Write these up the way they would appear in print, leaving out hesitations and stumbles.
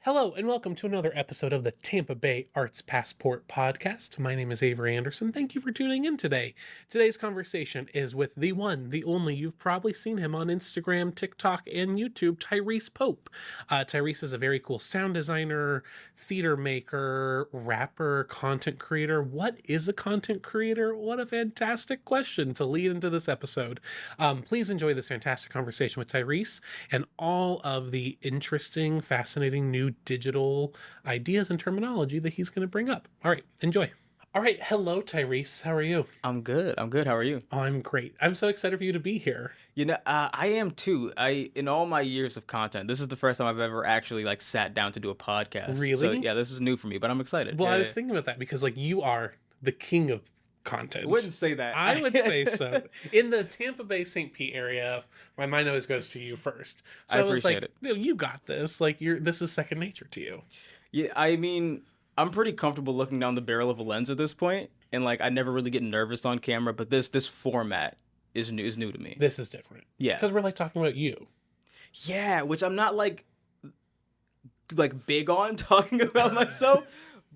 Hello, and welcome to another episode of the Tampa Bay Arts Passport Podcast. My name is Avery Anderson. Thank you for tuning in today. Today's conversation is with the one, the only, you've probably seen him on Instagram, TikTok, and YouTube, Tyrese Pope. Tyrese is a very cool sound designer, theater maker, rapper, content creator. What is a content creator? What a fantastic question to lead into this episode. Please enjoy this fantastic conversation with Tyrese and all of the interesting, fascinating new digital ideas and terminology that he's going to bring up. All right, enjoy. All right, hello, Tyrese. How are you? I'm good. How are you? I'm great. I'm so excited for you to be here. I am too. In all my years of content, this is the first time I've ever actually sat down to do a podcast. Really? So yeah, this is new for me, but I'm excited. Well, Yeah, I was thinking about that because you are the king of content. I wouldn't say that. I would say so. In the Tampa Bay St. Pete area, my mind always goes to you first. So I was appreciate it. No, you got this. This is second nature to you. Yeah, I mean, I'm pretty comfortable looking down the barrel of a lens at this point, and I never really get nervous on camera. But this format is new to me. This is different. Yeah, because we're talking about you. Yeah, which I'm not big on talking about myself.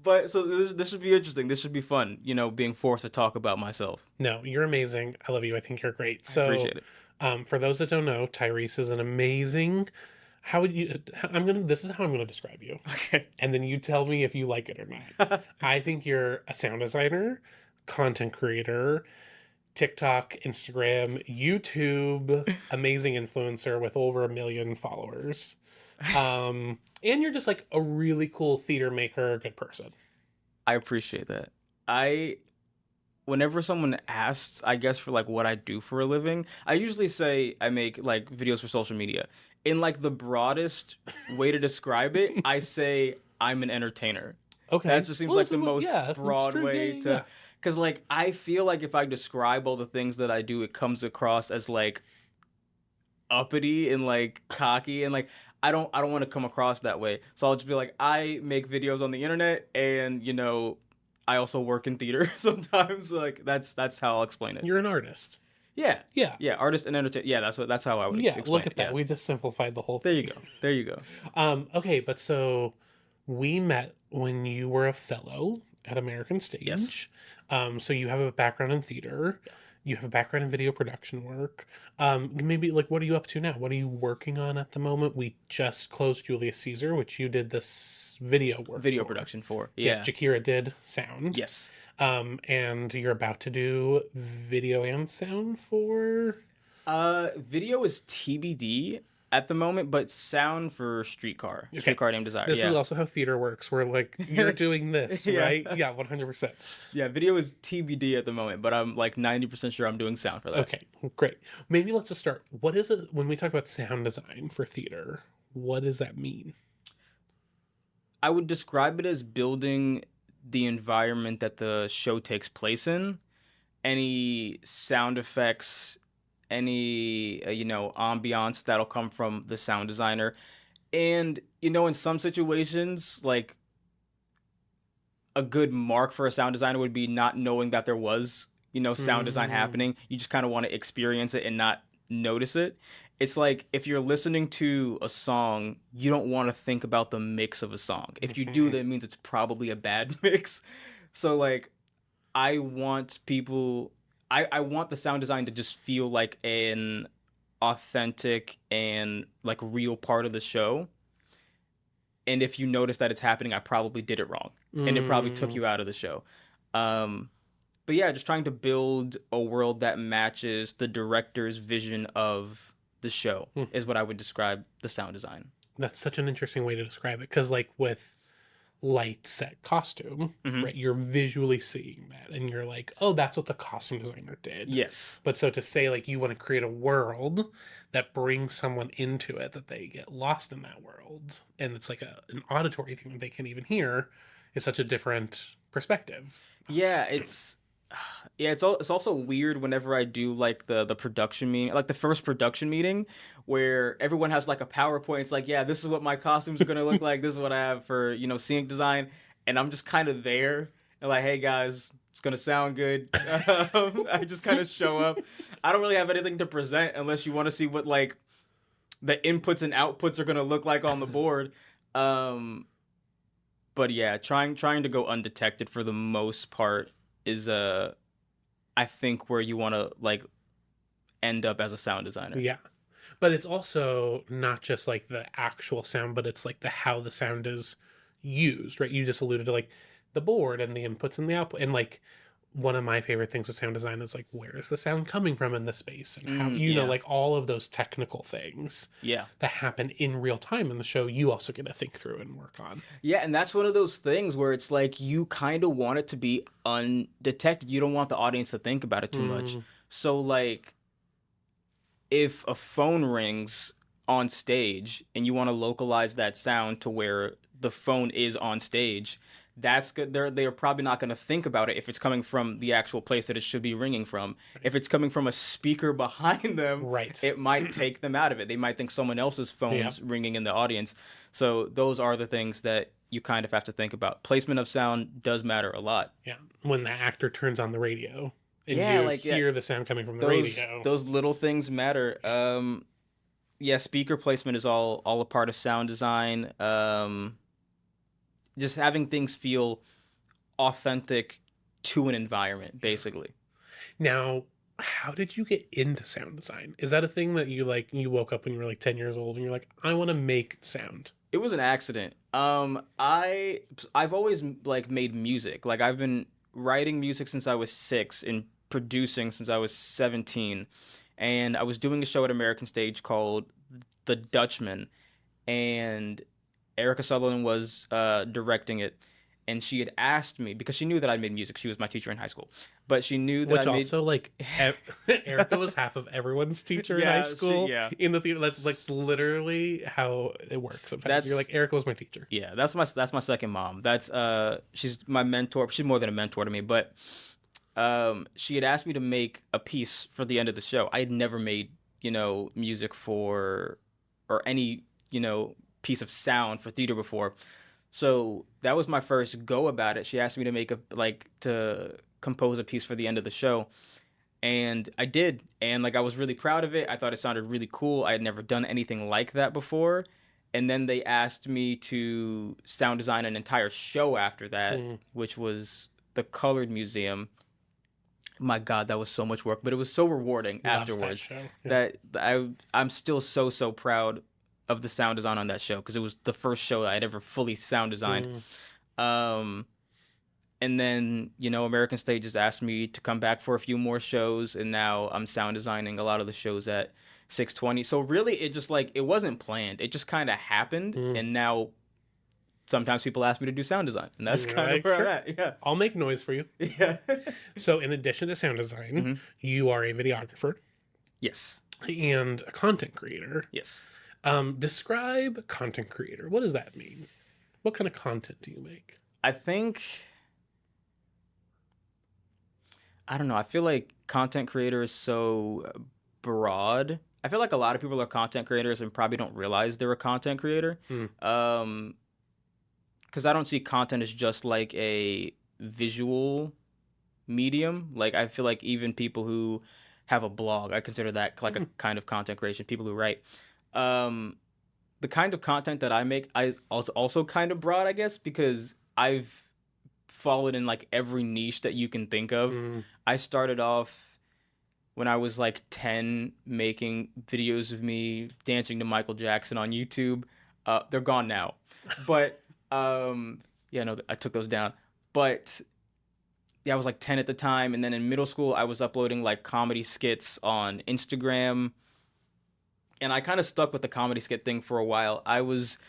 But so this should be interesting. This should be fun, being forced to talk about myself. No, you're amazing. I love you. I think you're great. So, I appreciate it. For those that don't know, Tyrese is an amazing. This is how I'm gonna describe you. Okay. And then you tell me if you like it or not. I think you're a sound designer, content creator, TikTok, Instagram, YouTube, amazing influencer with over 1 million followers. And you're just a really cool theater maker, good person. I appreciate that. Whenever someone asks, I guess, for what I do for a living, I usually say I make videos for social media. In the broadest way to describe it, I say I'm an entertainer. Okay. That just seems the most broad way to... Yeah. Because I feel if I describe all the things that I do, it comes across as uppity and cocky and I don't want to come across that way. So I'll just be I make videos on the internet and I also work in theater sometimes. That's how I'll explain it. You're an artist. Yeah. Yeah. Yeah, artist and entertainer. Yeah, that's how I would explain look at it. that. Yeah. We just simplified the whole thing. There you go. Okay, but so we met when you were a fellow at American Stage. Yes. So you have a background in theater. Yeah. You have a background in video production work. Maybe what are you up to now? What are you working on at the moment? We just closed Julius Caesar, which you did this video work. Video production for. Yeah. Jakira did sound. Yes. And you're about to do video and sound for. Video is TBD at the moment, but sound for Streetcar. Okay. Streetcar Named Desire. This is also how theater works. Where you're doing this, Yeah. right? Yeah, 100%. Yeah, video is TBD at the moment, but I'm 90% sure I'm doing sound for that. Okay, great. Maybe let's just start. What is it when we talk about sound design for theater? What does that mean? I would describe it as building the environment that the show takes place in. Any sound effects, any ambiance that'll come from the sound designer. And in some situations, a good mark for a sound designer would be not knowing that there was sound design happening. You just kind of want to experience it and not notice it. It's if you're listening to a song, you don't want to think about the mix of a song. If you do, that means it's probably a bad mix. So I want people, I want the sound design to just feel like an authentic and real part of the show. And if you notice that it's happening, I probably did it wrong. And it probably took you out of the show. But yeah, just trying to build a world that matches the director's vision of the show is what I would describe the sound design. That's such an interesting way to describe it. Because with light set costume, right, you're visually seeing that. And you're oh, that's what the costume designer did. Yes. But so to say you want to create a world that brings someone into it, that they get lost in that world, and it's an auditory thing that they can't even hear, is such a different perspective. Yeah, it's also weird whenever I do the production meeting, the first production meeting where everyone has a PowerPoint. It's yeah, this is what my costumes are gonna look like. This is what I have for scenic design, and I'm just kind of there and hey guys, it's gonna sound good. I just kind of show up. I don't really have anything to present unless you want to see what the inputs and outputs are gonna look like on the board. Um, but yeah, trying to go undetected for the most part is I think where you want to like end up as a sound designer. Yeah. But it's also not just like the actual sound, but it's like the how the sound is used, right? You just alluded to like the board and the inputs and the output. And like one of my favorite things with sound design is like where is the sound coming from in the space and how Yeah. like all of those technical things Yeah. that happen in real time in the show you also get to think through and work on. Yeah, and that's one of those things where it's like you kind of want it to be undetected. You don't want the audience to think about it too much. Mm, So like if a phone rings on stage and you want to localize that sound to where the phone is on stage, that's good. They're probably not going to think about it if it's coming from the actual place that it should be ringing from. If it's coming from a speaker behind them, right. it might take them out of it. They might think someone else's phone's Yeah. ringing in the audience. So those are the things that you kind of have to think about. Placement of sound does matter a lot. Yeah. When the actor turns on the radio and Yeah, you like yeah, hear the sound coming from the those radio. those little things matter. Yeah, speaker placement is all a part of sound design. Just having things feel authentic to an environment, basically. Now, how did you get into sound design? Is that a thing that you like you woke up when you were like 10 years old and you're like, I want to make sound? It was an accident. I've always like made music. Like I've been writing music since I was 6 and producing since I was 17. And I was doing a show at American Stage called The Dutchman, and Erica Sutherland was directing it, and she had asked me because she knew that I made music. She was my teacher in high school, but she knew that Which I made. also like Erica was half of everyone's teacher in high Yeah, school yeah. in the theater. That's like literally how it works sometimes. That's You're like, Erica was my teacher. Yeah, that's my second mom. That's she's my mentor. She's more than a mentor to me, but she had asked me to make a piece for the end of the show. I had never made, music for or any, piece of sound for theater before. So that was my first go about it. She asked me to make to compose a piece for the end of the show. And I did. And like I was really proud of it. I thought it sounded really cool. I had never done anything like that before. And then they asked me to sound design an entire show after that, which was the Colored Museum. My God, that was so much work, but it was so rewarding Loved that afterwards show. Yeah. that I'm still so proud of the sound design on that show because it was the first show I had ever fully sound designed. And then American Stage just asked me to come back for a few more shows, and now I'm sound designing a lot of the shows at 620. So really, it just like it wasn't planned. It just kind of happened, and now sometimes people ask me to do sound design, and that's kind of where I'm at. Yeah, I'll make noise for you. yeah. So, in addition to sound design, you are a videographer Yes, and a content creator. yes. Describe content creator. What does that mean? What kind of content do you make? I think I don't know. I feel like content creator is so broad. I feel like a lot of people are content creators and probably don't realize they're a content creator. Because I don't see content as just like a visual medium. Like I feel like even people who have a blog, I consider that like a kind of content creation. People who write. The kind of content that I make, I also kind of broad, I guess, because I've fallen in like every niche that you can think of. I started off when I was like 10 making videos of me dancing to Michael Jackson on YouTube. They're gone now. But yeah, no, I took those down. But yeah, I was like 10 at the time, and then in middle school I was uploading like comedy skits on Instagram. And I kind of stuck with the comedy skit thing for a while. I was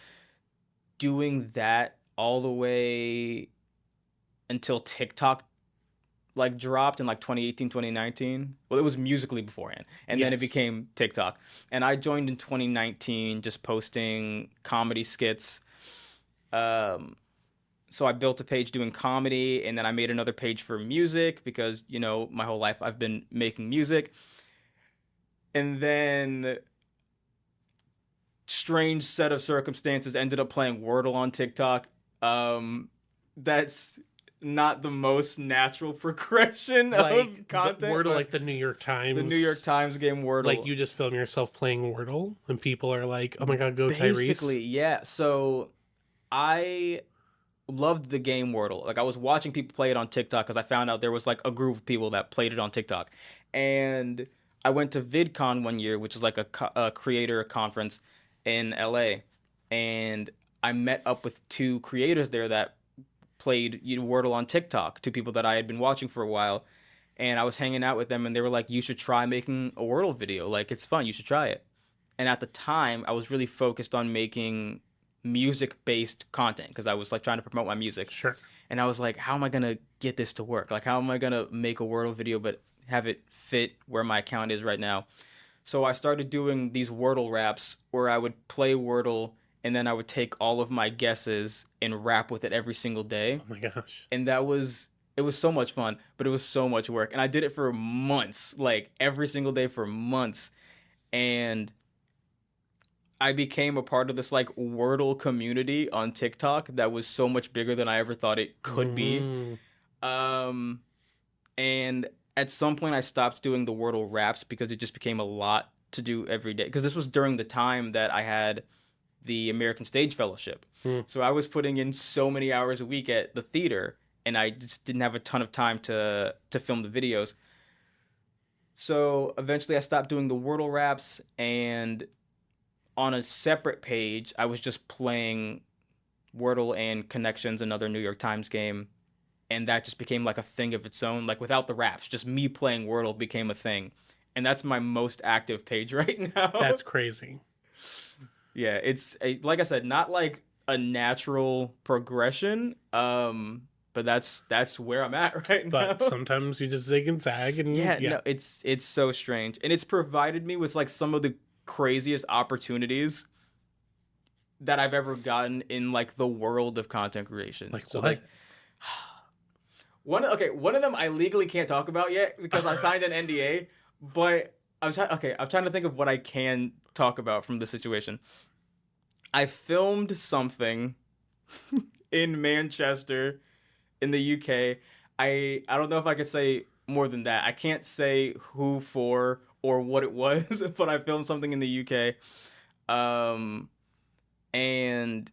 doing that all the way until TikTok like dropped in like 2018, 2019. Well, it was Musically beforehand. And then it became TikTok. And I joined in 2019 just posting comedy skits. So I built a page doing comedy, and then I made another page for music because, my whole life I've been making music. And then strange set of circumstances ended up playing Wordle on TikTok. That's not the most natural progression of content. Wordle, like the New York Times. The New York Times game Wordle. Like you just film yourself playing Wordle, and people are like, "Oh my God, go Tyrese!" Basically, yeah. So I loved the game Wordle. Like I was watching people play it on TikTok because I found out there was like a group of people that played it on TikTok, and I went to VidCon one year, which is like a creator conference in LA, and I met up with two creators there that played Wordle on TikTok, two people that I had been watching for a while, and I was hanging out with them, and they were like, "You should try making a Wordle video. Like it's fun. You should try it." And at the time, I was really focused on making music-based content because I was like trying to promote my music. Sure. And I was like, how am I gonna get this to work? Like, how am I gonna make a Wordle video but have it fit where my account is right now? So I started doing these Wordle raps where I would play Wordle and then I would take all of my guesses and rap with it every single day. Oh my gosh. And it was so much fun, but it was so much work. And I did it for months, like every single day for months. And I became a part of this like Wordle community on TikTok that was so much bigger than I ever thought it could be. And at some point I stopped doing the Wordle raps because it just became a lot to do every day. Because this was during the time that I had the American Stage Fellowship. So I was putting in so many hours a week at the theater, and I just didn't have a ton of time to film the videos. So eventually I stopped doing the Wordle raps, and on a separate page, I was just playing Wordle and Connections, another New York Times game, and that just became like a thing of its own. Like without the raps, just me playing Wordle became a thing, and that's my most active page right now. That's crazy. Yeah, it's like I said, not like a natural progression, but that's where I'm at right now. But sometimes you just zig and zag, and No, it's so strange, and it's provided me with like some of the craziest opportunities that I've ever gotten in like the world of content creation. Like so what? Like one of them I legally can't talk about yet because I signed an NDA, but I'm trying to think of what I can talk about from the situation. I filmed something in Manchester in the UK. I don't know if I could say more than that. I can't say who for or what it was, but I filmed something in the UK. And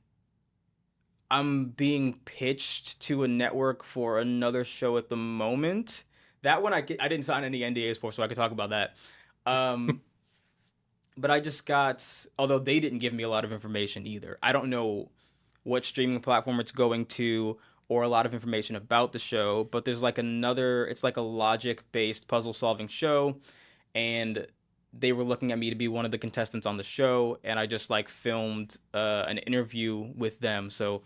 I'm being pitched to a network for another show at the moment. That one I didn't sign any NDAs for, so I could talk about that. But I just got, although they didn't give me a lot of information either. I don't know what streaming platform it's going to or a lot of information about the show, but there's like it's like a logic-based puzzle-solving show, and they were looking at me to be one of the contestants on the show, and I just like filmed an interview with them. So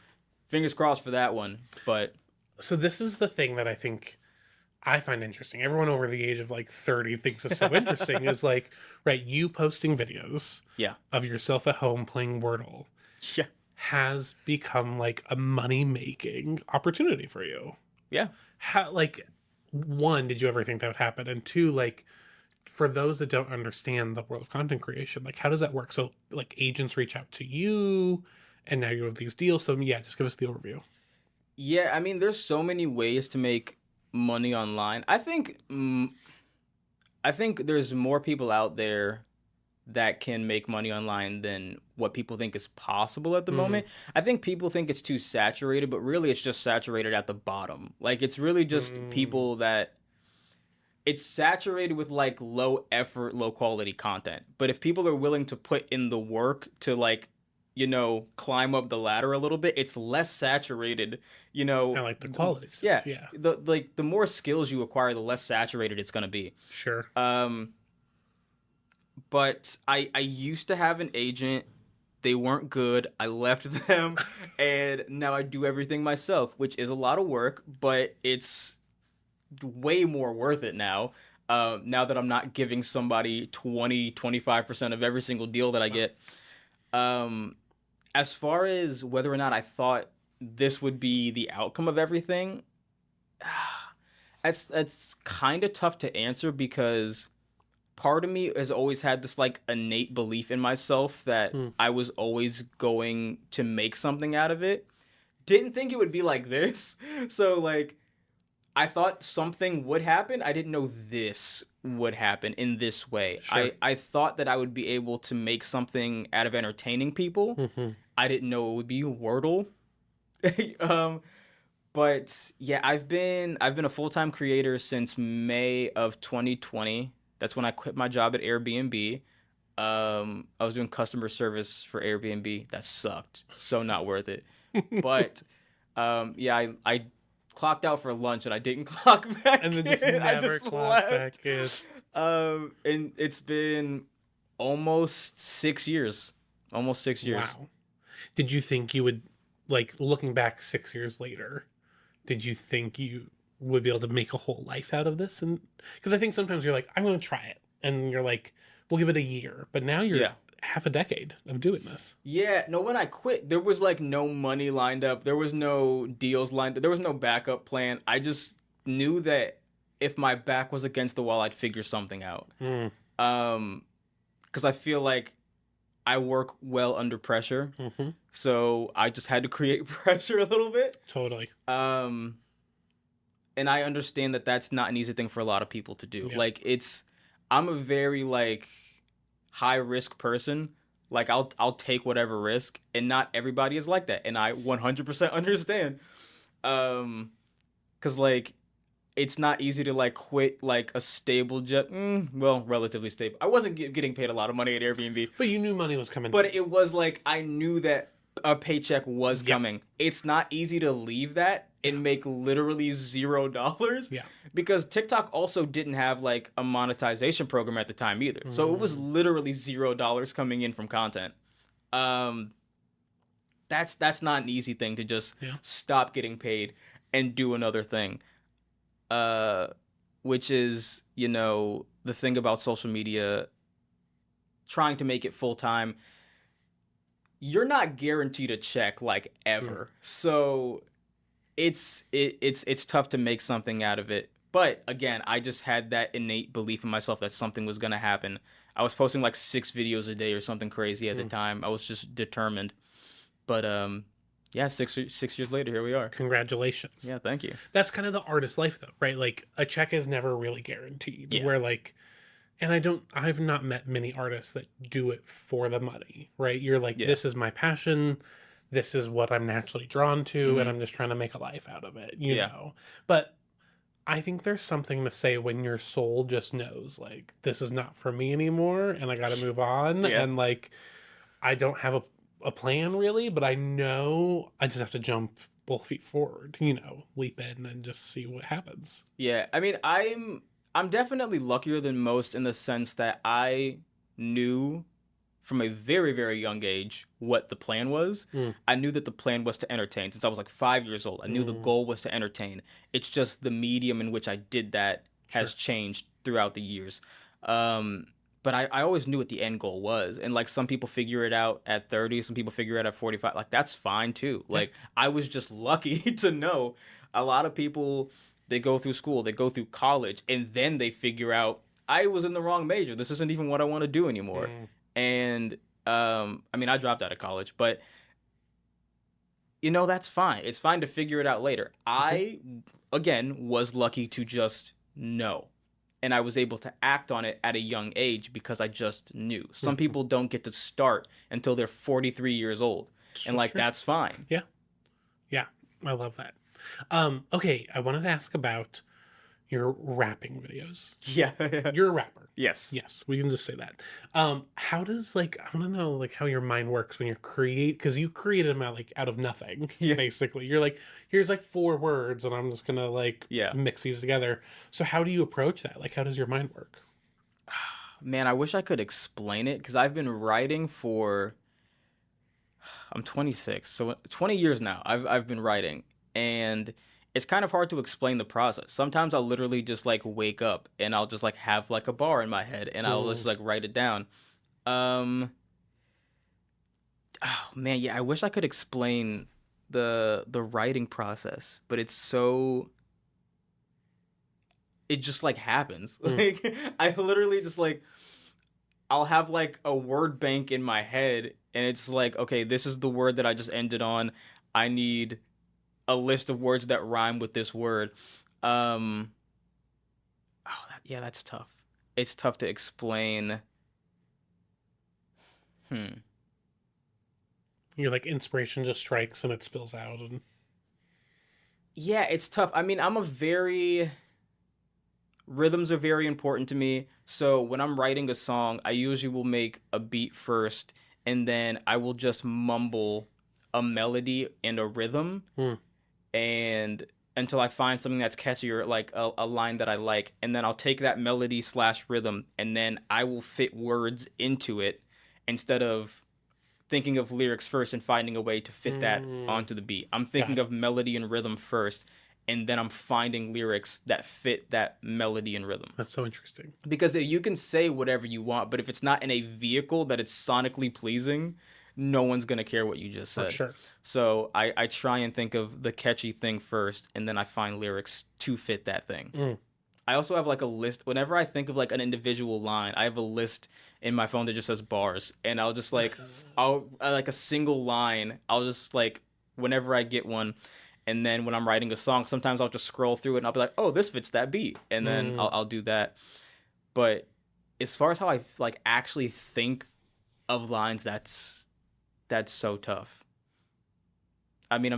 fingers crossed for that one. But so this is the thing that I think I find interesting. Everyone over the age of like 30 thinks is so interesting is like, right, you posting videos of yourself at home playing Wordle has become like a money-making opportunity for you. Yeah. How, like, one, did you ever think that would happen? And two, like, for those that don't understand the world of content creation, like, how does that work? So, like, agents reach out to you, and now you have these deals. So, yeah, just give us the overview. Yeah, I mean, there's so many ways to make money online. I think there's more people out there that can make money online than what people think is possible at the moment. I think people think it's too saturated, but really it's just saturated at the bottom. Like it's really just people that it's saturated with like low effort, low quality content. But if people are willing to put in the work to like, you know, climb up the ladder a little bit, it's less saturated, you know. I like the quality stuff. Yeah. The more skills you acquire, the less saturated it's going to be. Sure. But I used to have an agent. They weren't good. I left them, and now I do everything myself, which is a lot of work, but it's way more worth it now. Now that I'm not giving somebody 25% of every single deal that I get. As far as whether or not I thought this would be the outcome of everything, that's kind of tough to answer because part of me has always had this like innate belief in myself that I was always going to make something out of it. Didn't think it would be like this. So like I thought something would happen. I didn't know this would happen in this way. Sure. I thought that I would be able to make something out of entertaining people. I didn't know it would be Wordle. um, but yeah, I've been a full-time creator since May of 2020. That's when I quit my job at Airbnb. I was doing customer service for Airbnb. That sucked. So not worth it. But yeah, I clocked out for lunch and I didn't clock back And then just in. I never just clocked left. back in. And it's been almost 6 years. Almost 6 years. Wow. Did you think you would, like, looking back 6 years later, did you think you would be able to make a whole life out of this? And because I think sometimes you're like, I'm going to try it. And you're like, we'll give it a year. But now you're Yeah. half a decade of doing this. Yeah, no, when I quit, there was like no money lined up. There was no deals lined up. There was no backup plan. I just knew that if my back was against the wall, I'd figure something out. Mm. Because I feel like I work well under pressure. Mm-hmm. So I just had to create pressure a little bit. Totally. And I understand that that's not an easy thing for a lot of people to do. Yeah. Like I'm a very like high risk person. Like I'll take whatever risk, and not everybody is like that, and I 100% understand. 'Cause like it's not easy to like quit like a stable job. Well, relatively stable. I wasn't getting paid a lot of money at Airbnb, But you knew money was coming. but it was like I knew that a paycheck was Yeah. coming. It's not easy to leave that and make literally $0. Yeah. Because TikTok also didn't have like a monetization program at the time either. So it was literally $0 coming in from content. That's not an easy thing to just stop getting paid and do another thing. Which is, you know, the thing about social media, trying to make it full time. You're not guaranteed a check like ever. So it's tough to make something out of it. But again, I just had that innate belief in myself that something was gonna happen. I was posting like 6 videos a day or something crazy at the time. I was just determined. But yeah, 6 years later, here we are. Congratulations. Yeah, thank you. That's kind of the artist life though, right? Like a check is never really guaranteed. Yeah. Where like, and I've not met many artists that do it for the money, right? You're like, this is my passion. This is what I'm naturally drawn to. And I'm just trying to make a life out of it, you know? But I think there's something to say when your soul just knows, like, this is not for me anymore and I got to move on. And like, I don't have a plan really, but I know I just have to jump both feet forward, you know, leap in and just see what happens. Yeah, I mean, I'm definitely luckier than most in the sense that I knew from a very, very young age what the plan was. I knew that the plan was to entertain since I was like 5 years old. I knew the goal was to entertain. It's just the medium in which I did that has changed throughout the years. But I always knew what the end goal was. And like some people figure it out at 30, some people figure it out at 45. Like that's fine too. Like I was just lucky to know. A lot of people, they go through school, they go through college, and then they figure out I was in the wrong major. This isn't even what I want to do anymore. And I mean, I dropped out of college, but you know, that's fine. It's fine to figure it out later. I, again, was lucky to just know. And I was able to act on it at a young age because I just knew. Some people don't get to start until they're 43 years old. And like, that's fine. Yeah. Yeah. I love that. Okay. I wanted to ask about your rapping videos. Yeah. You're a rapper. Yes. Yes. We can just say that. How does like, I want to know like how your mind works when you're because you created them out of nothing, basically. You're like, here's like 4 words and I'm just going to like mix these together. So how do you approach that? Like, how does your mind work? Man, I wish I could explain it because I've been writing for, I'm 26. So 20 years now I've been writing, and it's kind of hard to explain the process. Sometimes I'll literally just like wake up and I'll just like have like a bar in my head and I'll just like write it down. Oh man, yeah, I wish I could explain the writing process, but it just like happens. Like I literally just like I'll have like a word bank in my head and it's like, okay, this is the word that I just ended on. I need a list of words that rhyme with this word. That's tough. It's tough to explain. You're like inspiration just strikes and it spills out. And Yeah, it's tough. I mean, rhythms are very important to me. So when I'm writing a song, I usually will make a beat first, and then I will just mumble a melody and a rhythm, Hmm. and until I find something that's catchy or like a line that I like, and then I'll take that melody slash rhythm, and then I will fit words into it instead of thinking of lyrics first and finding a way to fit that Mm, onto the beat. I'm got thinking it. of melody and rhythm first, and then I'm finding lyrics that fit that melody and rhythm. That's so interesting. Because you can say whatever you want, but if it's not in a vehicle that it's sonically pleasing, no one's gonna care what you just For said. sure. So I try and think of the catchy thing first, and then I find lyrics to fit that thing. Mm. I also have like a list. Whenever I think of like an individual line, I have a list in my phone that just says bars, and I'll just like, like a single line. I'll just like whenever I get one, and then when I'm writing a song, sometimes I'll just scroll through it and I'll be like, oh, this fits that beat, and then Mm. I'll do that. But as far as how I like actually think of lines, that's so tough. I mean,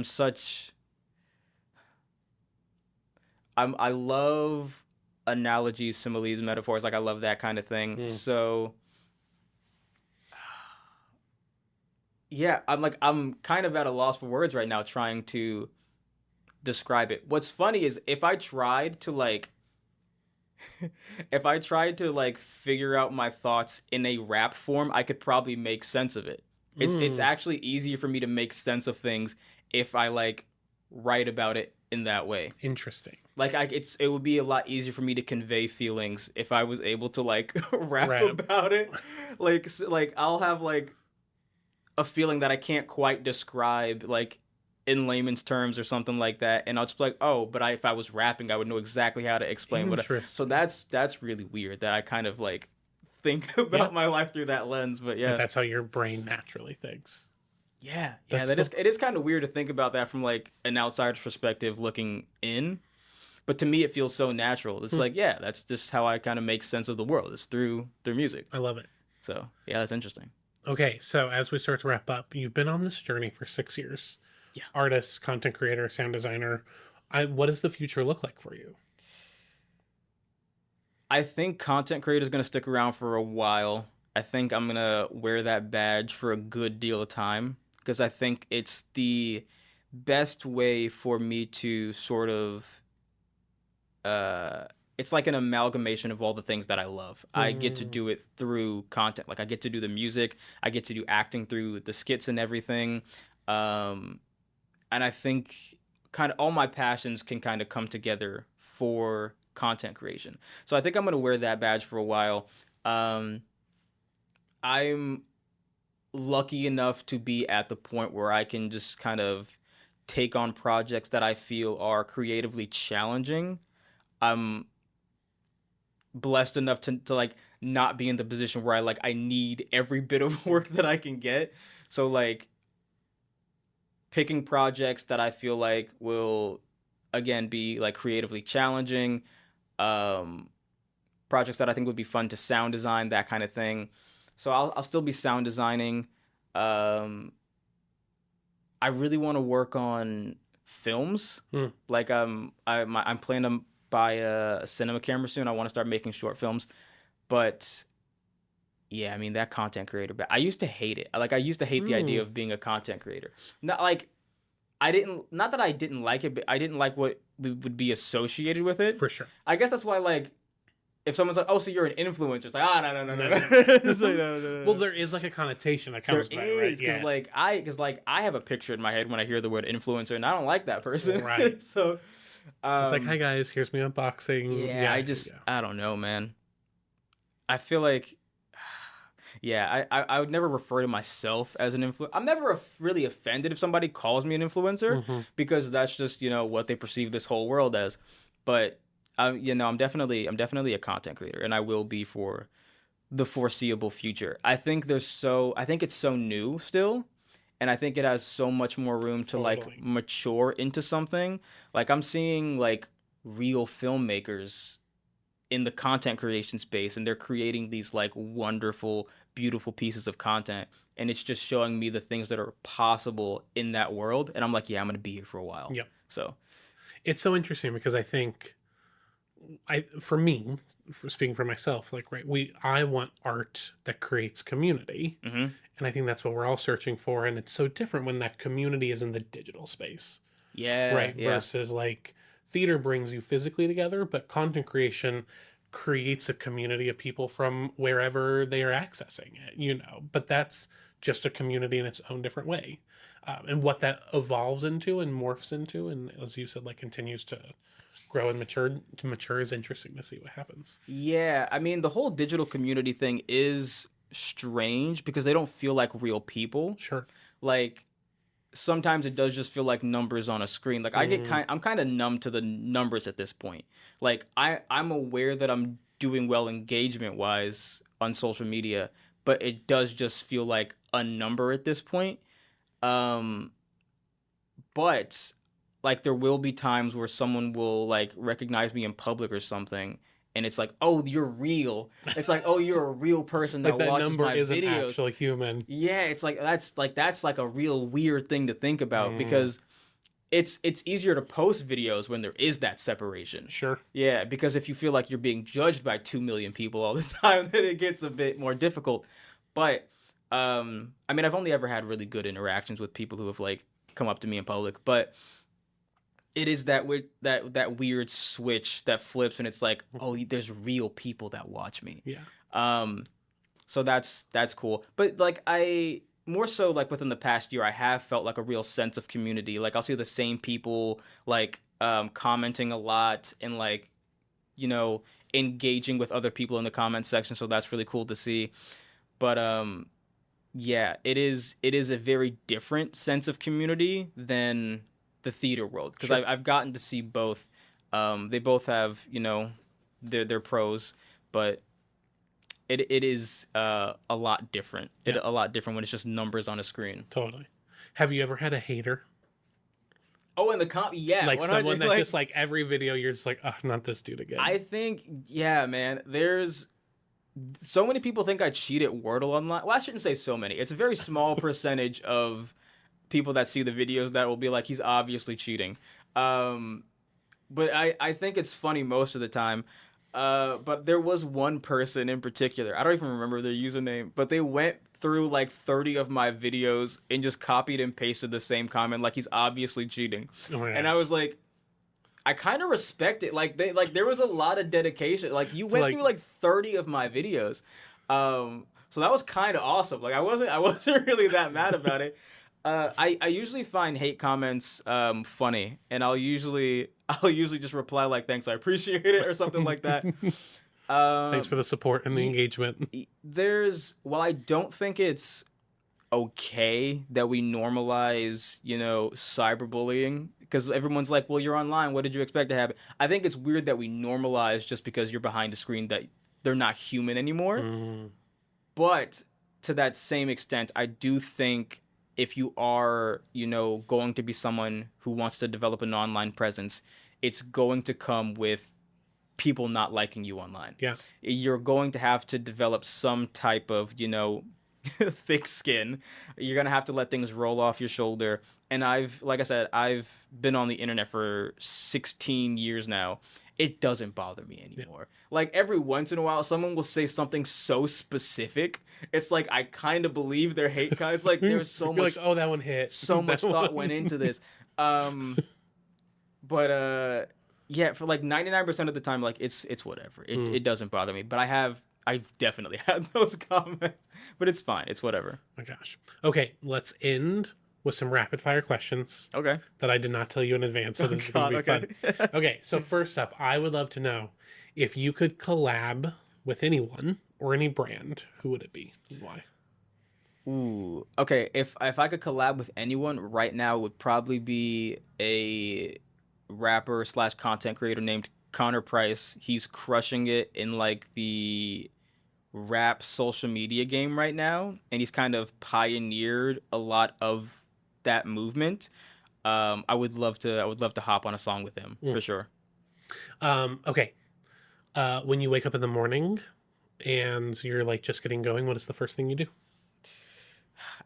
I love analogies, similes, metaphors. Like I love that kind of thing. Mm. So yeah, I'm kind of at a loss for words right now trying to describe it. What's funny is if I tried to like figure out my thoughts in a rap form, I could probably make sense of it. It's Mm. actually easier for me to make sense of things if I like write about it in that way. Interesting. Like it would be a lot easier for me to convey feelings if I was able to like rap Right. about it. Like I'll have like a feeling that I can't quite describe like in layman's terms or something like that, and I'll just be like, oh, but if I was rapping, I would know exactly how to explain what. So Interesting. that's really weird that I kind of like think Yeah. about my life through that lens. But Like yeah, that's how your brain naturally thinks. yeah, That's that is cool. it is kind of weird to think about that from like an outsider's perspective looking in. But to me, it feels so natural. It's Hmm. like, yeah, that's just how I kind of make sense of the world. It's through music. I love it. So yeah, that's interesting. Okay, so as we start to wrap up, you've been on this journey for 6 years. Yeah. Artist, content creator, sound designer. What does the future look like for you? I think content creator is going to stick around for a while. I think I'm going to wear that badge for a good deal of time because I think it's the best way for me to sort of it's like an amalgamation of all the things that I love. I get to Mm. do it through content. Like I get to do the music, I get to do acting through the skits and everything. Um and I think kind of all my passions can kind of come together for content creation. So I think I'm going to wear that badge for a while. Um, I'm lucky enough to be at the point where I can just kind of take on projects that I feel are creatively challenging. I'm blessed enough to like not be in the position where I need every bit of work that I can get. So like picking projects that I feel like will again be like creatively challenging, um, projects that I think would be fun to sound design, that kind of thing. So I'll still be sound designing. Um, I really want to work on films. Hmm. Like I'm planning to buy a cinema camera soon. I want to start making short films, but yeah, I mean that content creator. But I used to hate it. Like I used to hate the idea Mm. of being a content creator. Not like I didn't. Not that I didn't like it, but I didn't like what would be associated with it. For sure. I guess that's why like if someone's like, "Oh, so you're an influencer," it's like, "Ah, no, no, no, no, No, no." no. It's like, no, no, no, Well, no. there is like a connotation that There comes with that, right? is Yeah. because like I have a picture in my head when I hear the word influencer, and I don't like that person. Right. So, It's like, hi um, guys, here's me unboxing. yeah, Yeah. Yeah. I don't know, man. I feel like, yeah, I would never refer to myself as an influencer. I'm never really offended if somebody calls me an influencer Hmm. because that's just what they perceive this whole world as. But I'm definitely a content creator, and I will be for the foreseeable future. I think it's so new still, and I think it has so much more room to like Totally. mature into something. Like I'm seeing like real filmmakers in the content creation space, and they're creating these like wonderful, beautiful pieces of content, and it's just showing me the things that are possible in that world, and I'm like, yeah, I'm going to be here for a while. Yep. So, It's so interesting because I think for me, for speaking for myself, like, right, I want art that creates community. Hmm. And I think that's what we're all searching for. And it's so different when that community is in the digital space, Yeah, right? yeah. Versus like theater brings you physically together, but content creation creates a community of people from wherever they are accessing it, but that's just a community in its own different way. And what that evolves into and morphs into, and as you said, like continues to grow and mature is interesting to see what happens. Yeah, I mean, the whole digital community thing is strange because they don't feel like real people. Sure. Like sometimes it does just feel like numbers on a screen. Like Mm, I'm kind of numb to the numbers at this point. Like I'm aware that I'm doing well engagement wise on social media, but it does just feel like a number at this point. Um but like there will be times where someone will like recognize me in public or something and it's like, "Oh, you're real." It's like, "Oh, you're a real person like that that watches number my is an videos." actual human. Yeah, it's like that's like a real weird thing to think about Mm, because it's easier to post videos when there is that separation. sure. Yeah, because if you feel like you're being judged by 2 million people all the time, then it gets a bit more difficult. But I mean, I've only ever had really good interactions with people who have like come up to me in public, but it is that weird switch that flips and it's like, "Oh, there's real people that watch me." Yeah. Um so that's cool. But like I more so like within the past year I have felt like a real sense of community. Like I'll see the same people like commenting a lot and like, you know, engaging with other people in the comment section. So that's really cool to see. But yeah, it is a very different sense of community than the theater world because Sure. I've gotten to see both. They both have, their pros, but it is a lot different. Yeah. A lot different when it's just numbers on a screen. Totally. Have you ever had a hater? Oh, and yeah, Like someone 100. that Like just like every video you're just like, oh, not this dude again. I think, yeah, man. There's so many people think I cheat at Wordle online. Well, I shouldn't say so many. It's a very small percentage of people that see the videos that will be like, he's obviously cheating. Um, but I think it's funny most of the time. But there was one person in particular. I don't even remember their username, but they went through like 30 of my videos and just copied and pasted the same comment, like he's obviously cheating. Oh my And I gosh. was like, I kind of respect it. Like there was a lot of dedication. Like you went like- through like 30 of my videos. So that was kind of awesome. Like I wasn't really that mad about it. I usually find hate comments funny, and I'll usually just reply like thanks, I appreciate it, or something like that. Thanks for the support and the engagement. While I don't think it's okay that we normalize, cyberbullying, because everyone's like, well, you're online, what did you expect to happen? I think it's weird that we normalize just because you're behind a screen that they're not human anymore. Mm, But to that same extent, I do think if you are, going to be someone who wants to develop an online presence, it's going to come with people not liking you online. yeah. You're going to have to develop some type of, thick skin. You're going to have to let things roll off your shoulder. And like I said, I've been on the internet for 16 years now. It doesn't bother me anymore. Yeah. Like every once in a while, someone will say something so specific. It's like I kind of believe their hate guys. Like there's so You're much. like, oh, that one hit. So much thought went into this. But yeah, for like 99% of the time, like it's whatever. It doesn't bother me. But I've definitely had those comments. But it's fine. It's whatever. Oh my gosh. Okay, let's end with some rapid fire questions. Okay. That I did not tell you in advance, so this is going to be fun. Okay, so first up, I would love to know if you could collab with anyone or any brand, who would it be and why? Ooh. Okay, if I could collab with anyone right now, it would probably be a rapper / content creator named Connor Price. He's crushing it in like the rap social media game right now, and he's kind of pioneered a lot of that movement. I would love to hop on a song with him for sure. Okay. When you wake up in the morning and you're like just getting going, what is the first thing you do?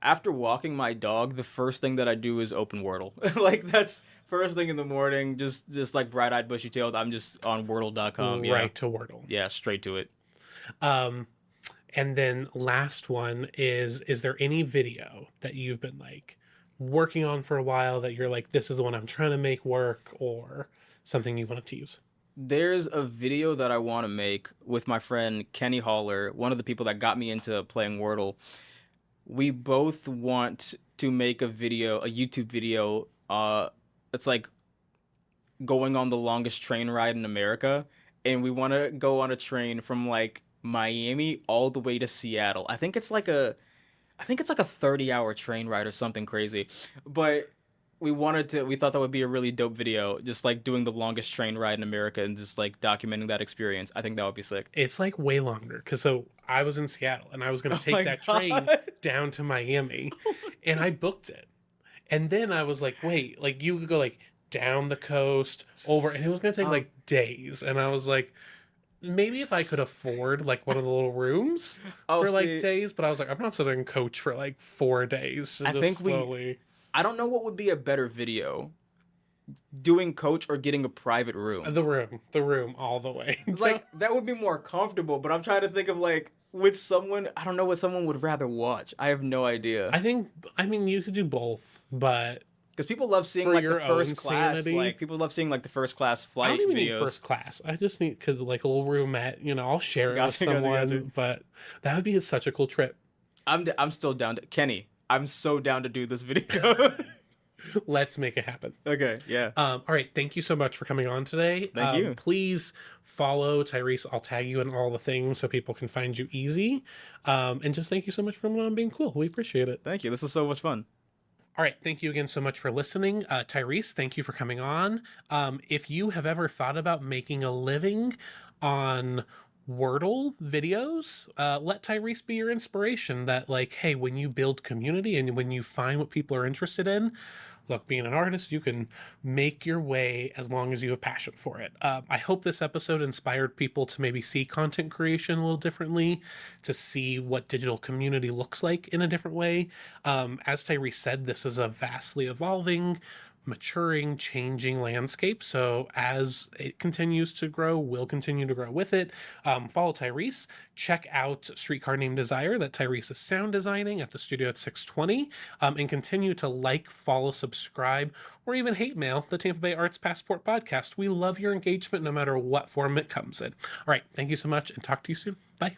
After walking my dog, the first thing that I do is open Wordle. Like that's First thing in the morning, just like bright-eyed, bushy-tailed, I'm just on Wordle.com. Yeah. Right to Wordle. Yeah, straight to it. And then last one is there any video that you've been like working on for a while that you're like, this is the one I'm trying to make work, or something you want to tease? There's a video that I want to make with my friend Kenny Haller, one of the people that got me into playing Wordle. We both want to make a YouTube video. It's like going on the longest train ride in America, and we want to go on a train from like Miami all the way to Seattle. I think it's like a 30-hour train ride or something crazy. But we thought that would be a really dope video, just like doing the longest train ride in America and just like documenting that experience. I think that would be sick. It's like way longer because so I was in Seattle and I was going to take that train down to Miami, and I booked it, and then I was like, wait, like you could go like down the coast over, and it was going to take like days, and I was like, maybe if I could afford like one of the little rooms for like days, but I was like, I'm not sitting coach for like 4 days. So I just think slowly. I don't know what would be a better video, doing coach or getting a private room. The room all the way. Like that would be more comfortable, but I'm trying to think of like with someone, I don't know what someone would rather watch. I have no idea. I mean, you could do both, but because people love seeing like the first class, sanity. like people love seeing like the first class flight I don't even videos. need first class. I just need because like a little roomette, I'll share it with someone. But that would be such a cool trip. I'm still down to Kenny. I'm so down to do this video. Let's make it happen. Okay, yeah. All right. Thank you so much for coming on today. Thank you. Please follow Tyrese. I'll tag you in all the things so people can find you easy. And just thank you so much for coming on and being cool. We appreciate it. Thank you. This is so much fun. All right. Thank you again so much for listening. Tyrese, thank you for coming on. If you have ever thought about making a living on Wordle videos, let Tyrese be your inspiration. That like, hey, when you build community and when you find what people are interested in, look, being an artist, you can make your way as long as you have passion for it. I hope this episode inspired people to maybe see content creation a little differently, to see what digital community looks like in a different way. As Tyrese said, this is a vastly evolving, maturing, changing landscape. So as it continues to grow, we'll continue to grow with it. Follow Tyrese. Check out Streetcar Named Desire that Tyrese is sound designing at the studio at 620. And continue to like, follow, subscribe, or even hate mail the Tampa Bay Arts Passport podcast. We love your engagement no matter what form it comes in. All right. Thank you so much and talk to you soon. Bye.